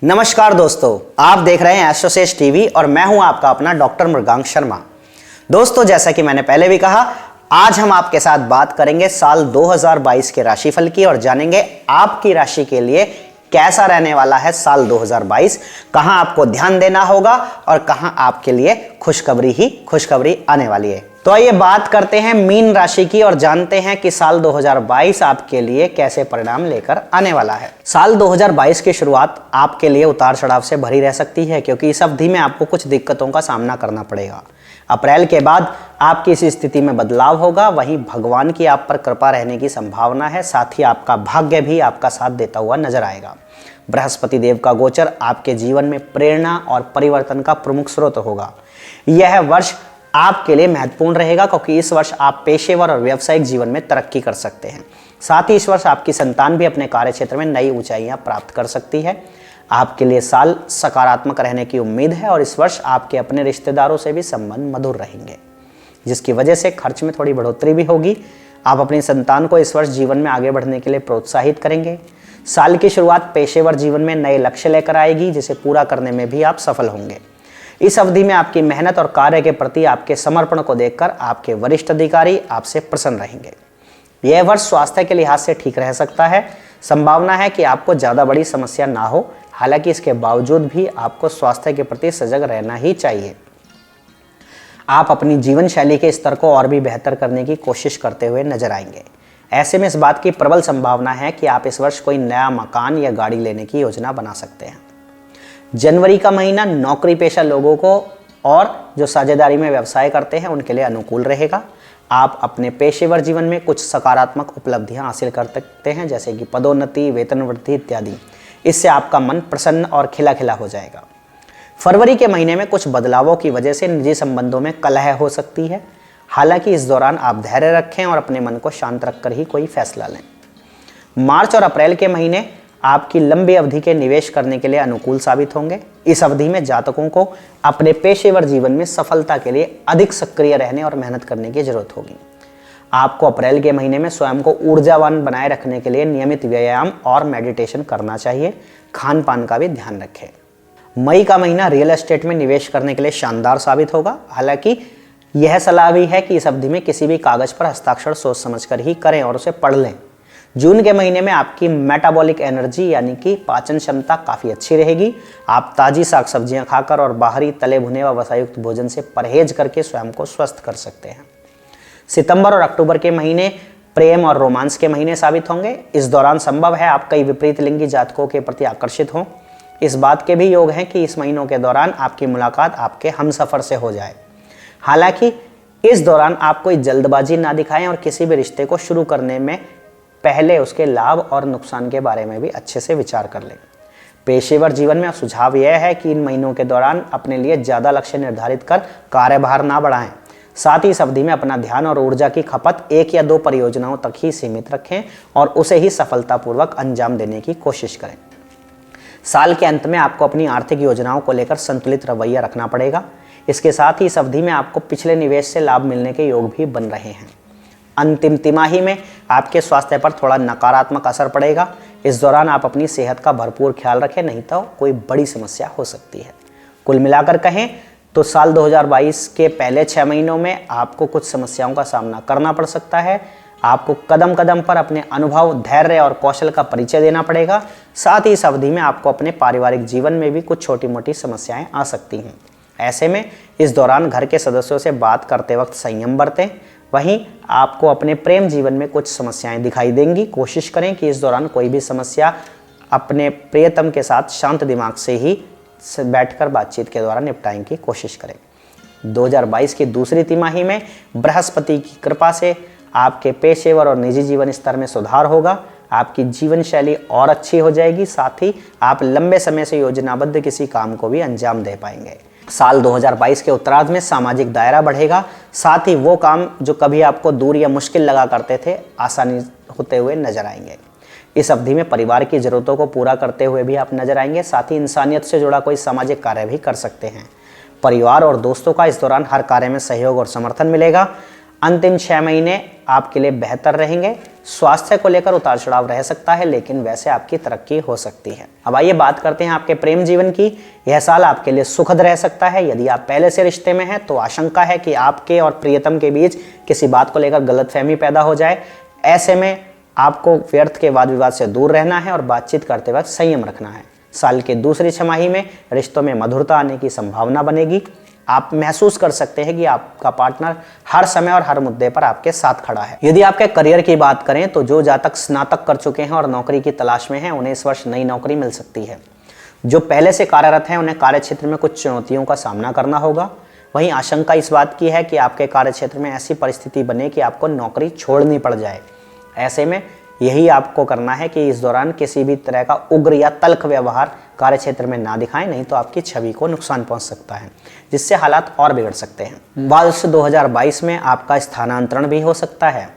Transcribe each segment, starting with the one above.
नमस्कार दोस्तों, आप देख रहे हैं एस्ट्रोसेज टीवी और मैं हूं आपका अपना डॉक्टर मृगांक शर्मा। दोस्तों, जैसा कि मैंने पहले भी कहा, आज हम आपके साथ बात करेंगे साल 2022 के राशिफल की और जानेंगे आपकी राशि के लिए कैसा रहने वाला है साल 2022, कहां आपको ध्यान देना होगा और कहां आपके लिए खुशखबरी ही खुशखबरी आने वाली है। तो आइए बात करते हैं मीन राशि की और जानते हैं कि साल 2022 आपके लिए कैसे परिणाम लेकर आने वाला है। साल 2022 की शुरुआत आपके लिए उतार चढ़ाव से भरी रह सकती है, क्योंकि इस अवधि में आपको कुछ दिक्कतों का सामना करना पड़ेगा। अप्रैल के बाद आपकी इस स्थिति में बदलाव होगा, वहीं भगवान की आप पर कृपा रहने की संभावना है। साथ ही आपका भाग्य भी आपका साथ देता हुआ नजर आएगा। बृहस्पति देव का गोचर आपके जीवन में प्रेरणा और परिवर्तन का प्रमुख स्रोत होगा। यह वर्ष आपके लिए महत्वपूर्ण रहेगा, क्योंकि इस वर्ष आप पेशेवर और व्यावसायिक जीवन में तरक्की कर सकते हैं। साथ ही इस वर्ष आपकी संतान भी अपने कार्य क्षेत्र में नई ऊंचाइयां प्राप्त कर सकती है। आपके लिए साल सकारात्मक रहने की उम्मीद है और इस वर्ष आपके अपने रिश्तेदारों से भी संबंध मधुर रहेंगे, जिसकी वजह से खर्च में थोड़ी बढ़ोतरी भी होगी। आप अपनी संतान को इस वर्ष जीवन में आगे बढ़ने के लिए प्रोत्साहित करेंगे। साल की शुरुआत पेशेवर जीवन में नए लक्ष्य लेकर आएगी, जिसे पूरा करने में भी आप सफल होंगे। इस अवधि में आपकी मेहनत और कार्य के प्रति आपके समर्पण को देखकर आपके वरिष्ठ अधिकारी आपसे प्रसन्न रहेंगे। यह वर्ष स्वास्थ्य के लिहाज से ठीक रह सकता है। संभावना है कि आपको ज़्यादा बड़ी समस्या ना हो, हालांकि इसके बावजूद भी आपको स्वास्थ्य के प्रति सजग रहना ही चाहिए। आप अपनी जीवन शैली के स्तर को और भी बेहतर करने की कोशिश करते हुए नजर आएंगे। ऐसे में इस बात की प्रबल संभावना है कि आप इस वर्ष कोई नया मकान या गाड़ी लेने की योजना बना सकते हैं। जनवरी का महीना नौकरी पेशा लोगों को और जो साझेदारी में व्यवसाय करते हैं उनके लिए अनुकूल रहेगा। आप अपने पेशेवर जीवन में कुछ सकारात्मक उपलब्धियां हासिल कर सकते हैं, जैसे कि पदोन्नति, वेतन वृद्धि इत्यादि। इससे आपका मन प्रसन्न और खिला खिला हो जाएगा। फरवरी के महीने में कुछ बदलावों की वजह से निजी संबंधों में कलह हो सकती है। हालांकि इस दौरान आप धैर्य रखें और अपने मन को शांत रखकर ही कोई फैसला लें। मार्च और अप्रैल के महीने आपकी लंबी अवधि के निवेश करने के लिए अनुकूल साबित होंगे। इस अवधि में जातकों को अपने पेशेवर जीवन में सफलता के लिए अधिक सक्रिय रहने और मेहनत करने की जरूरत होगी। आपको अप्रैल के महीने में स्वयं को ऊर्जावान बनाए रखने के लिए नियमित व्यायाम और मेडिटेशन करना चाहिए। खान पान का भी ध्यान रखें। मई का महीना रियल एस्टेट में निवेश करने के लिए शानदार साबित होगा। हालांकि यह सलाह भी है कि इस अवधि में किसी भी कागज पर हस्ताक्षर सोच समझकर ही करें और उसे पढ़ लें। जून के महीने में आपकी मेटाबॉलिक एनर्जी यानी कि पाचन क्षमता काफ़ी अच्छी रहेगी। आप ताज़ी साग सब्जियां खाकर और बाहरी तले भुने व वसायुक्त भोजन से परहेज करके स्वयं को स्वस्थ कर सकते हैं। सितंबर और अक्टूबर के महीने प्रेम और रोमांस के महीने साबित होंगे। इस दौरान संभव है आप कई विपरीत लिंगी जातकों के प्रति आकर्षित हों। इस बात के भी योग हैं कि इस महीनों के दौरान आपकी मुलाकात आपके हमसफर से हो जाए। हालांकि इस दौरान आप कोई जल्दबाजी ना दिखाएं और किसी भी रिश्ते को शुरू करने में पहले उसके लाभ और नुकसान के बारे में भी अच्छे से विचार कर लें। पेशेवर जीवन में सुझाव यह है कि इन महीनों के दौरान अपने लिए ज़्यादा लक्ष्य निर्धारित कर कार्यभार ना बढ़ाएं। साथ ही इस अवधि में अपना ध्यान और ऊर्जा की खपत 1 या 2 परियोजनाओं तक ही सीमित रखें और उसे ही सफलतापूर्वक अंजाम देने की कोशिश करें। साल के अंत में आपको अपनी आर्थिक योजनाओं को लेकर संतुलित रवैया रखना पड़ेगा। इसके साथ ही इस अवधि में आपको पिछले निवेश से लाभ मिलने के योग भी बन रहे हैं। अंतिम तिमाही में आपके स्वास्थ्य पर थोड़ा नकारात्मक असर पड़ेगा। इस दौरान आप अपनी सेहत का भरपूर ख्याल रखें, नहीं तो कोई बड़ी समस्या हो सकती है। कुल मिलाकर कहें तो साल 2022 के पहले 6 महीनों में आपको कुछ समस्याओं का सामना करना पड़ सकता है। आपको कदम कदम पर अपने अनुभव, धैर्य और कौशल का परिचय देना पड़ेगा। साथ ही इस अवधि में आपको अपने पारिवारिक जीवन में भी कुछ छोटी मोटी समस्याएं आ सकती हैं। ऐसे में इस दौरान घर के सदस्यों से बात करते वक्त संयम बरतें। वहीं आपको अपने प्रेम जीवन में कुछ समस्याएं दिखाई देंगी। कोशिश करें कि इस दौरान कोई भी समस्या अपने प्रियतम के साथ शांत दिमाग से ही बैठकर बातचीत के द्वारा निपटाने की कोशिश करें। 2022 की दूसरी तिमाही में बृहस्पति की कृपा से आपके पेशेवर और निजी जीवन स्तर में सुधार होगा। आपकी जीवन शैली और अच्छी हो जाएगी। साथ ही आप लंबे समय से योजनाबद्ध किसी काम को भी अंजाम दे पाएंगे। साल 2022 के उत्तरार्ध में सामाजिक दायरा बढ़ेगा। साथ ही वो काम जो कभी आपको दूर या मुश्किल लगा करते थे, आसानी होते हुए नजर आएंगे। इस अवधि में परिवार की जरूरतों को पूरा करते हुए भी आप नजर आएंगे। साथ ही इंसानियत से जुड़ा कोई सामाजिक कार्य भी कर सकते हैं। परिवार और दोस्तों का इस दौरान हर कार्य में सहयोग और समर्थन मिलेगा। अंतिम 6 महीने आपके लिए बेहतर रहेंगे। स्वास्थ्य को लेकर उतार चढ़ाव रह सकता है, लेकिन वैसे आपकी तरक्की हो सकती है। अब आइए बात करते हैं आपके प्रेम जीवन की। यह साल आपके लिए सुखद रह सकता है। यदि आप पहले से रिश्ते में हैं तो आशंका है कि आपके और प्रियतम के बीच किसी बात को लेकर गलतफहमी पैदा हो जाए। ऐसे में आपको व्यर्थ के वाद विवाद से दूर रहना है और बातचीत करते वक्त संयम रखना है। साल की दूसरी छमाही में रिश्तों में मधुरता आने की संभावना बनेगी। आप महसूस कर सकते हैं कि आपका पार्टनर हर समय और हर मुद्दे पर आपके साथ खड़ा है। यदि आपके करियर की बात करें तो जो जातक स्नातक कर चुके हैं और नौकरी की तलाश में हैं, उन्हें इस वर्ष नई नौकरी मिल सकती है। जो पहले से कार्यरत हैं उन्हें कार्य क्षेत्र में कुछ चुनौतियों का सामना करना होगा। वहीं आशंका इस बात की है कि आपके कार्य क्षेत्र में ऐसी परिस्थिति बने कि आपको नौकरी छोड़नी पड़ जाए। ऐसे में यही आपको करना है कि इस दौरान किसी भी तरह का उग्र या तल्ख व्यवहार कार्य क्षेत्र में ना दिखाएं, नहीं तो आपकी छवि को नुकसान पहुंच सकता है, जिससे हालात और बिगड़ सकते हैं। वर्ष 2022 में आपका स्थानांतरण भी हो सकता है।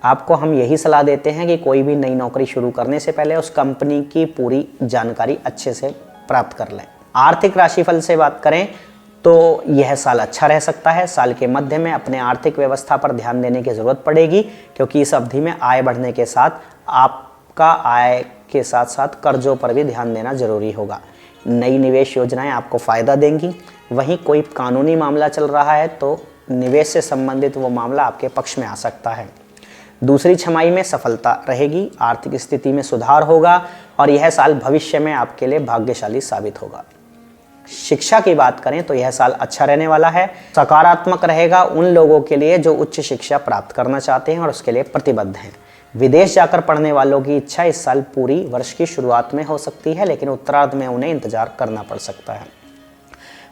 आपको हम यही सलाह देते हैं कि कोई भी नई नौकरी शुरू करने से पहले उस कंपनी की पूरी जानकारी अच्छे से प्राप्त कर लें। आर्थिक राशिफल से बात करें तो यह साल अच्छा रह सकता है। साल के मध्य में अपने आर्थिक व्यवस्था पर ध्यान देने की जरूरत पड़ेगी, क्योंकि इस अवधि में आय बढ़ने के साथ आपका आय के साथ साथ कर्जों पर भी ध्यान देना जरूरी होगा। नई निवेश योजनाएं आपको फायदा देंगी। वहीं कोई कानूनी मामला चल रहा है तो निवेश से संबंधित वो मामला आपके पक्ष में आ सकता है। दूसरी छमाही में सफलता रहेगी, आर्थिक स्थिति में सुधार होगा और यह साल भविष्य में आपके लिए भाग्यशाली साबित होगा। शिक्षा की बात करें तो यह साल अच्छा रहने वाला है। सकारात्मक रहेगा उन लोगों के लिए जो उच्च शिक्षा प्राप्त करना चाहते हैं और उसके लिए प्रतिबद्ध हैं। विदेश जाकर पढ़ने वालों की इच्छा इस साल पूरी वर्ष की शुरुआत में हो सकती है, लेकिन उत्तरार्ध में उन्हें इंतजार करना पड़ सकता है।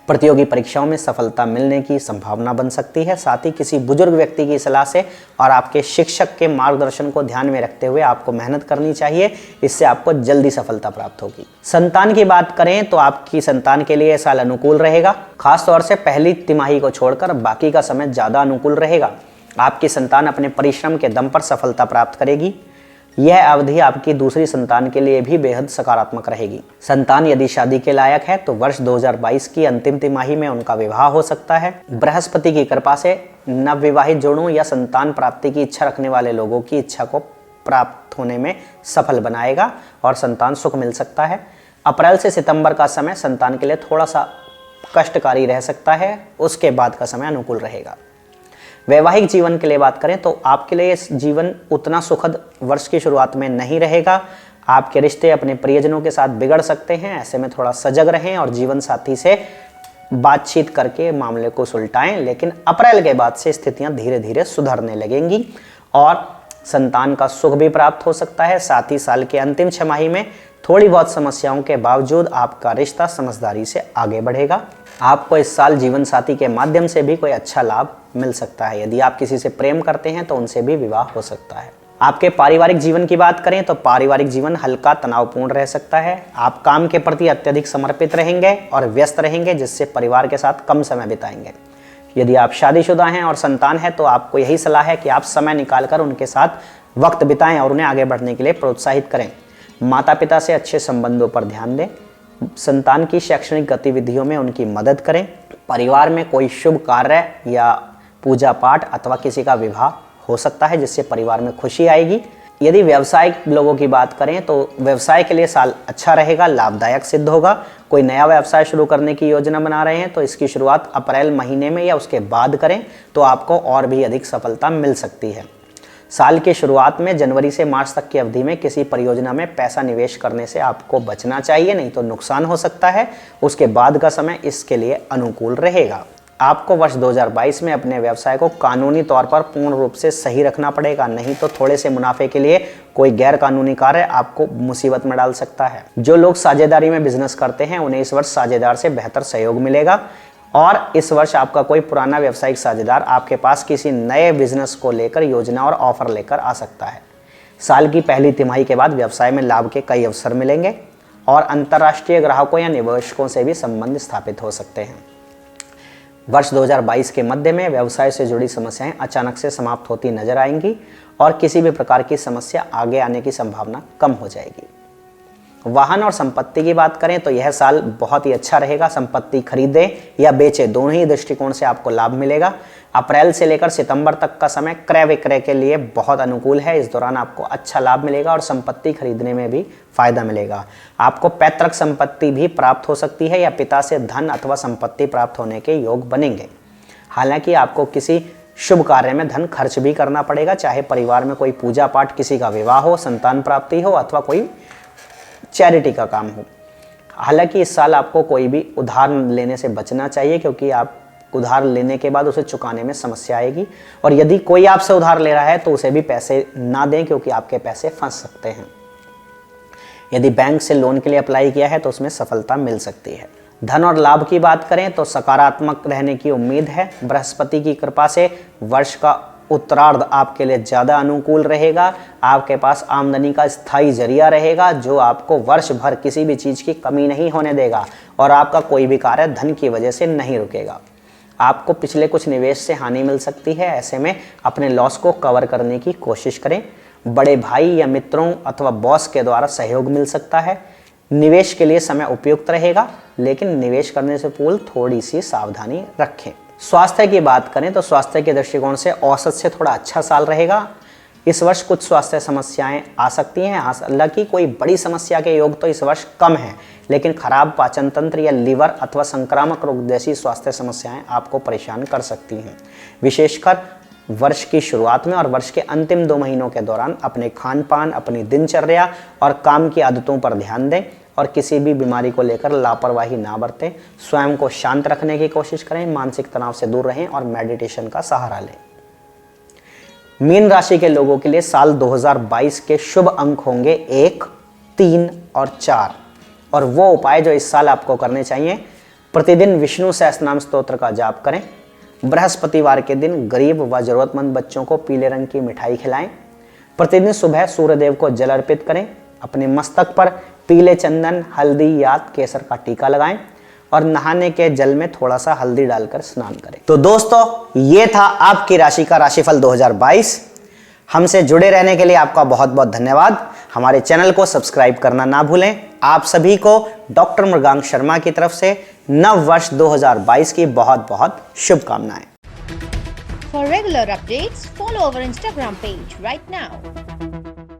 प्रतियोगी परीक्षाओं में सफलता मिलने की संभावना बन सकती है। साथ ही किसी बुजुर्ग व्यक्ति की सलाह से और आपके शिक्षक के मार्गदर्शन को ध्यान में रखते हुए आपको मेहनत करनी चाहिए। इससे आपको जल्दी सफलता प्राप्त होगी। संतान की बात करें तो आपकी संतान के लिए यह साल अनुकूल रहेगा। खासतौर से पहली तिमाही को छोड़कर बाकी का समय ज्यादा अनुकूल रहेगा। आपकी संतान अपने परिश्रम के दम पर सफलता प्राप्त करेगी। यह अवधि आपकी दूसरी संतान के लिए भी बेहद सकारात्मक रहेगी। संतान यदि शादी के लायक है तो वर्ष 2022 की अंतिम तिमाही में उनका विवाह हो सकता है। बृहस्पति की कृपा से नवविवाहित जोड़ों या संतान प्राप्ति की इच्छा रखने वाले लोगों की इच्छा को प्राप्त होने में सफल बनाएगा और संतान सुख मिल सकता है। अप्रैल से सितंबर का समय संतान के लिए थोड़ा सा कष्टकारी रह सकता है, उसके बाद का समय अनुकूल रहेगा। वैवाहिक जीवन के लिए बात करें तो आपके लिए इस जीवन उतना सुखद वर्ष की शुरुआत में नहीं रहेगा। आपके रिश्ते अपने प्रियजनों के साथ बिगड़ सकते हैं। ऐसे में थोड़ा सजग रहें और जीवन साथी से बातचीत करके मामले को सुलटाएं। लेकिन अप्रैल के बाद से स्थितियां धीरे धीरे सुधरने लगेंगी और संतान का सुख भी प्राप्त हो सकता है। साथ ही साल के अंतिम छमाही में थोड़ी बहुत समस्याओं के बावजूद आपका रिश्ता समझदारी से आगे बढ़ेगा। आपको इस साल जीवन साथी के माध्यम से भी कोई अच्छा लाभ मिल सकता है। यदि आप किसी से प्रेम करते हैं तो उनसे भी विवाह हो सकता है। आपके पारिवारिक जीवन की बात करें तो पारिवारिक जीवन हल्का तनावपूर्ण रह सकता है। आप काम के प्रति अत्यधिक समर्पित रहेंगे और व्यस्त रहेंगे, जिससे परिवार के साथ कम समय बिताएंगे। यदि आप शादीशुदा हैं और संतान है तो आपको यही सलाह है कि आप समय निकालकर उनके साथ वक्त बिताएं और उन्हें आगे बढ़ने के लिए प्रोत्साहित करें। माता पिता से अच्छे संबंधों पर ध्यान दें। संतान की शैक्षणिक गतिविधियों में उनकी मदद करें। परिवार में कोई शुभ कार्य या पूजा पाठ अथवा किसी का विवाह हो सकता है, जिससे परिवार में खुशी आएगी। यदि व्यावसायिक लोगों की बात करें तो व्यवसाय के लिए साल अच्छा रहेगा, लाभदायक सिद्ध होगा। कोई नया व्यवसाय शुरू करने की योजना बना रहे हैं तो इसकी शुरुआत अप्रैल महीने में या उसके बाद करें तो आपको और भी अधिक सफलता मिल सकती है। साल की शुरुआत में जनवरी से मार्च तक की अवधि में किसी परियोजना में पैसा निवेश करने से आपको बचना चाहिए, नहीं तो नुकसान हो सकता है। उसके बाद का समय इसके लिए अनुकूल रहेगा। आपको वर्ष 2022 में अपने व्यवसाय को कानूनी तौर पर पूर्ण रूप से सही रखना पड़ेगा, नहीं तो थोड़े से मुनाफे के लिए कोई गैर कानूनी कार्य आपको मुसीबत में डाल सकता है। जो लोग साझेदारी में बिजनेस करते हैं उन्हें इस वर्ष साझेदार से बेहतर सहयोग मिलेगा और इस वर्ष आपका कोई पुराना व्यावसायिक साझेदार आपके पास किसी नए बिजनेस को लेकर योजना और ऑफर लेकर आ सकता है। साल की पहली तिमाही के बाद व्यवसाय में लाभ के कई अवसर मिलेंगे और अंतर्राष्ट्रीय ग्राहकों या निवेशकों से भी संबंध स्थापित हो सकते हैं। वर्ष 2022 के मध्य में व्यवसाय से जुड़ी समस्याएं अचानक से समाप्त होती नजर आएंगी और किसी भी प्रकार की समस्या आगे आने की संभावना कम हो जाएगी। वाहन और संपत्ति की बात करें तो यह साल बहुत ही अच्छा रहेगा। संपत्ति खरीदें या बेचें, दोनों ही दृष्टिकोण से आपको लाभ मिलेगा। अप्रैल से लेकर सितंबर तक का समय क्रय विक्रय के लिए बहुत अनुकूल है। इस दौरान आपको अच्छा लाभ मिलेगा और संपत्ति खरीदने में भी फायदा मिलेगा। आपको पैतृक संपत्ति भी प्राप्त हो सकती है या पिता से धन अथवा संपत्ति प्राप्त होने के योग बनेंगे। हालांकि आपको किसी शुभ कार्य में धन खर्च भी करना पड़ेगा, चाहे परिवार में कोई पूजा पाठ, किसी का विवाह हो, संतान प्राप्ति हो अथवा कोई चैरिटी का काम हो। हालांकि इस साल आपको कोई भी उधार लेने से बचना चाहिए, क्योंकि आप उधार लेने के बाद उसे चुकाने में समस्या आएगी। और यदि कोई आपसे उधार ले रहा है तो उसे भी पैसे ना दें, क्योंकि आपके पैसे फंस सकते हैं। यदि बैंक से लोन के लिए अप्लाई किया है तो उसमें सफलता मिल सकती है। धन और लाभ की बात करें तो सकारात्मक रहने की उम्मीद है। बृहस्पति की कृपा से वर्ष का उत्तरार्ध आपके लिए ज़्यादा अनुकूल रहेगा। आपके पास आमदनी का स्थायी जरिया रहेगा जो आपको वर्ष भर किसी भी चीज़ की कमी नहीं होने देगा और आपका कोई भी कार्य धन की वजह से नहीं रुकेगा। आपको पिछले कुछ निवेश से हानि मिल सकती है, ऐसे में अपने लॉस को कवर करने की कोशिश करें। बड़े भाई या मित्रों अथवा बॉस के द्वारा सहयोग मिल सकता है। निवेश के लिए समय उपयुक्त रहेगा, लेकिन निवेश करने से पूर्व थोड़ी सी सावधानी रखें। स्वास्थ्य की बात करें तो स्वास्थ्य के दृष्टिकोण से औसत से थोड़ा अच्छा साल रहेगा। इस वर्ष कुछ स्वास्थ्य समस्याएं आ सकती हैं। हालांकि कोई बड़ी समस्या के योग तो इस वर्ष कम है, लेकिन खराब पाचन तंत्र या लीवर अथवा संक्रामक रोग जैसी स्वास्थ्य समस्याएं आपको परेशान कर सकती हैं। विशेषकर वर्ष की शुरुआत में और वर्ष के अंतिम 2 महीनों के दौरान अपने खान पान, अपनी दिनचर्या और काम की आदतों पर ध्यान दें और किसी भी बीमारी को लेकर लापरवाही ना बरतें। स्वयं को शांत रखने की कोशिश करें, मानसिक तनाव से दूर रहें और मेडिटेशन का सहारा लें। मीन राशि के लोगों के लिए साल 2022 के शुभ अंक होंगे 1, 3 और 4। और वो उपाय जो इस साल आपको करने चाहिए: प्रतिदिन विष्णु सहस्त्रनाम स्तोत्र का जाप करें। बृहस्पतिवार के दिन गरीब व जरूरतमंद बच्चों को पीले रंग की मिठाई खिलाएं। प्रतिदिन सुबह सूर्यदेव को जल अर्पित करें। अपने मस्तक पर पीले चंदन, हल्दी या केसर का टीका लगाएं और नहाने के जल में थोड़ा सा हल्दी डालकर स्नान करें। तो दोस्तों, ये था आपकी राशि का राशिफल 2022। हमसे जुड़े रहने के लिए आपका बहुत बहुत धन्यवाद। हमारे चैनल को सब्सक्राइब करना ना भूलें। आप सभी को डॉक्टर मृगांक शर्मा की तरफ से नव वर्ष 2022 की बहुत बहुत शुभकामनाएं। For regular updates, follow our Instagram page right now.